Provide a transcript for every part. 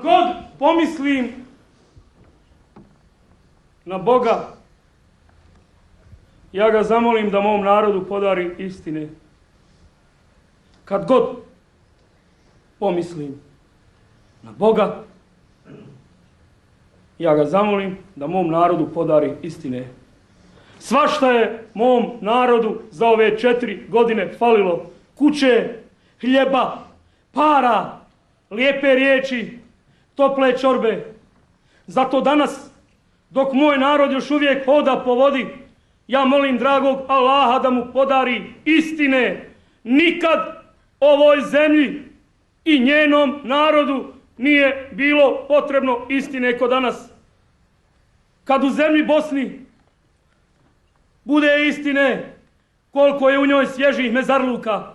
god pomislim na Boga, ja ga zamolim da mom narodu podari istine. Kad god pomislim na Boga, ja ga zamolim da mom narodu podari istine. Svašta je mom narodu za ove 4 godine falilo. Kuće, hljeba, para, lijepe riječi, tople čorbe. Zato danas, dok moj narod još uvijek hoda po vodi, ja molim dragog Allaha da mu podari istine. Nikad ovoj zemlji i njenom narodu nije bilo potrebno istine ko danas. Kad u zemlji Bosni bude istine koliko je u njoj svježih mezarluka,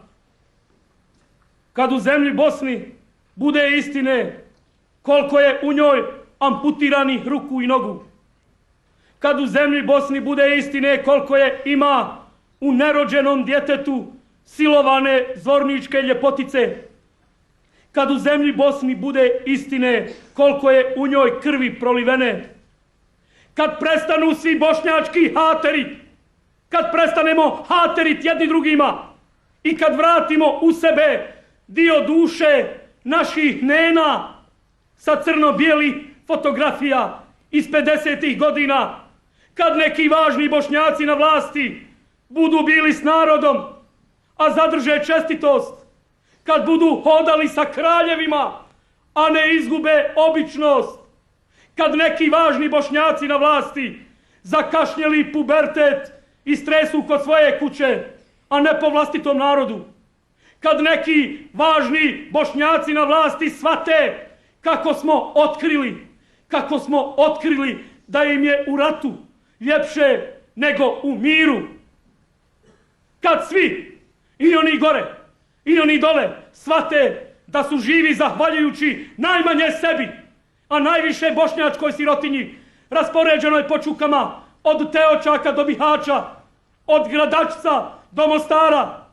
kad u zemlji Bosni bude istine koliko je u njoj amputiranih ruku i nogu, kad u zemlji Bosni bude istine koliko je ima u nerođenom djetetu silovane zorničke ljepotice, kad u zemlji Bosni bude istine koliko je u njoj krvi prolivene, kad prestanu svi bošnjački hateri, kad prestanemo hateriti jedni drugima i kad vratimo u sebe dio duše naših nena sa crno-bijelih fotografija iz 50. godina, kad neki važni Bošnjaci na vlasti budu bili s narodom, a zadrže čestitost, kad budu hodali sa kraljevima, a ne izgube običnost, kad neki važni Bošnjaci na vlasti zakašnjeli pubertet i stresu kod svoje kuće, a ne po vlastitom narodu, kad neki važni Bošnjaci na vlasti shvate kako smo otkrili da im je u ratu ljepše nego u miru, kad svi, i oni gore, i oni dole, shvate da su živi zahvaljujući najmanje sebi, a najviše bošnjačkoj sirotinji, raspoređenoj po čukama, od Teočaka do Bihaća, od Gradačca do Mostara.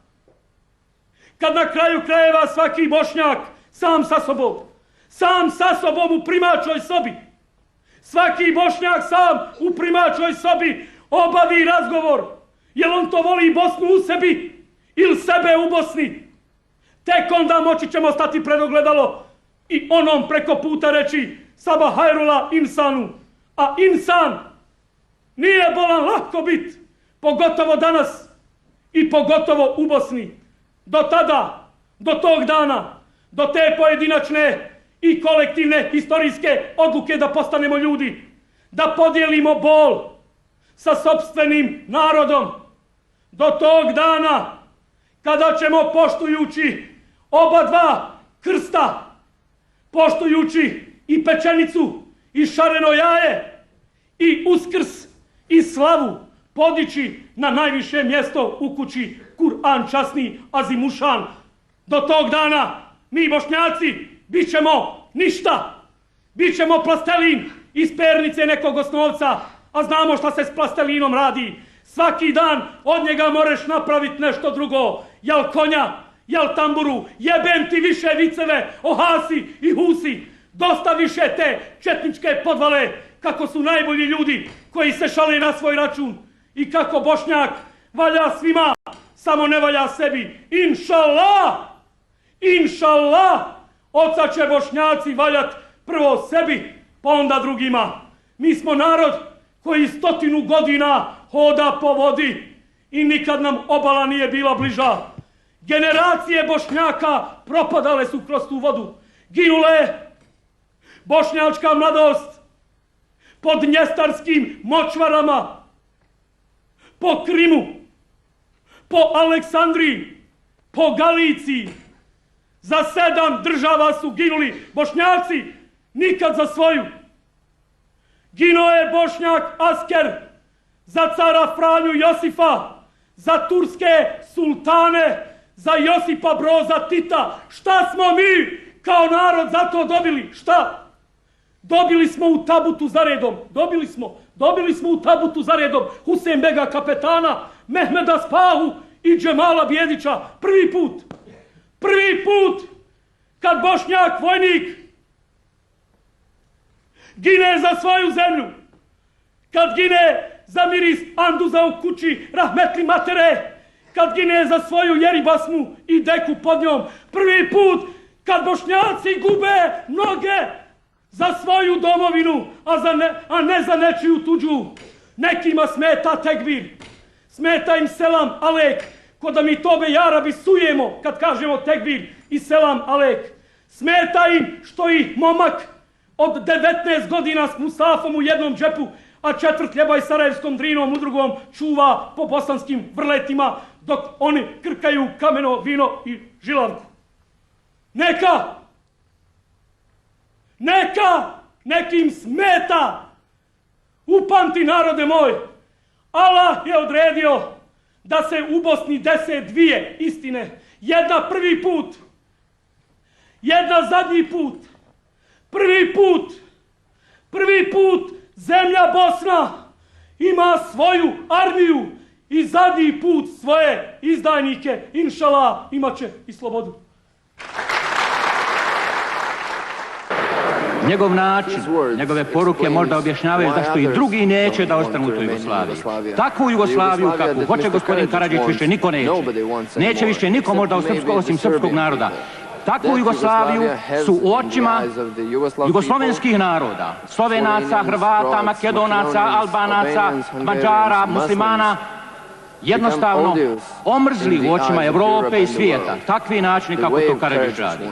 Kad na kraju krajeva svaki Bošnjak sam sa sobom u primačoj sobi, svaki Bošnjak sam u primačoj sobi obavi razgovor, jel on to voli Bosnu u sebi ili sebe u Bosni, tek onda moći ćemo stati pred ogledalo i onom preko puta reći Sabah hajrula insanu, a insan nije bolan lako bit, pogotovo danas i pogotovo u Bosni. Do tada, do tog dana, do te pojedinačne i kolektivne historijske odluke da postanemo ljudi, da podijelimo bol sa sopstvenim narodom, do tog dana kada ćemo poštujući oba dva krsta, poštujući i pečenicu i šareno jaje i Uskrs i slavu podići na najviše mjesto u kući Kur'an časni azimušan. Do tog dana mi Bošnjaci bit ćemo ništa, bit ćemo plastelin iz pernice nekog osnovca, a znamo šta se s plastelinom radi. Svaki dan od njega moreš napraviti nešto drugo, jel konja, jel tamburu, jebem ti više viceve o Hasi i Husi, dosta više te četničke podvale kako su najbolji ljudi koji se šale na svoj račun i kako Bošnjak valja svima, samo ne valja sebi. Inšallah, oca će Bošnjaci valjat prvo sebi, pa onda drugima. Mi smo narod koji 100 godina hoda po vodi i nikad nam obala nije bila bliža. Generacije Bošnjaka propadale su kroz tu vodu. Ginule bošnjačka mladost pod njestarskim močvarama, po Krimu, po Aleksandriji, po Galiciji. Za 7 država su ginuli Bošnjaci, nikad za svoju. Ginuo je Bošnjak Asker za cara Franju Josifa, za turske sultane, za Josipa Broza Tita. Šta smo mi kao narod za to dobili? Šta? Dobili smo u tabutu za redom. Dobili smo u tabutu za redom Husein-bega kapetana, Mehmeda Spahu i Džemala Bijedića. Prvi put kad Bošnjak vojnik gine za svoju zemlju, kad gine za miris anduza u kući rahmetli matere, kad gine za svoju jeribasmu i deku pod njom, prvi put kad Bošnjaci gube noge za svoju domovinu, a ne za nečiju tuđu. Nekima smeta tekbir, smeta im selam alek, ko da mi tobe jarabi sujemo kad kažemo tekbir i selam alek. Smeta im što ih momak od 19 godina s Musafom u jednom džepu, a 4 hljeba i sarajevskom drinom u drugom čuva po bosanskim vrletima, dok oni krkaju kameno vino i žilavku. Nekim smeta. Upamti, narode moj, Allah je odredio da se u Bosni dese dvije istine. Jedna prvi put, jedna zadnji put. Prvi put zemlja Bosna ima svoju armiju i zadnji put svoje izdajnike. Inšallah, imat će i slobodu. Njegov način, njegove poruke možda objašnjavaju zašto i drugi neće da ostanu u toj Jugoslaviji. Takvu Jugoslaviju kakvu hoće gospodin Karadžić više niko neće. Neće više niko možda osim srpskog naroda. Takvu Jugoslaviju su u očima jugoslovenskih naroda, Slovenaca, Hrvata, Makedonaca, Albanaca, Mađara, muslimana, jednostavno omrzli u očima Evrope i svijeta. Takvi načini kako to Karadžić radi.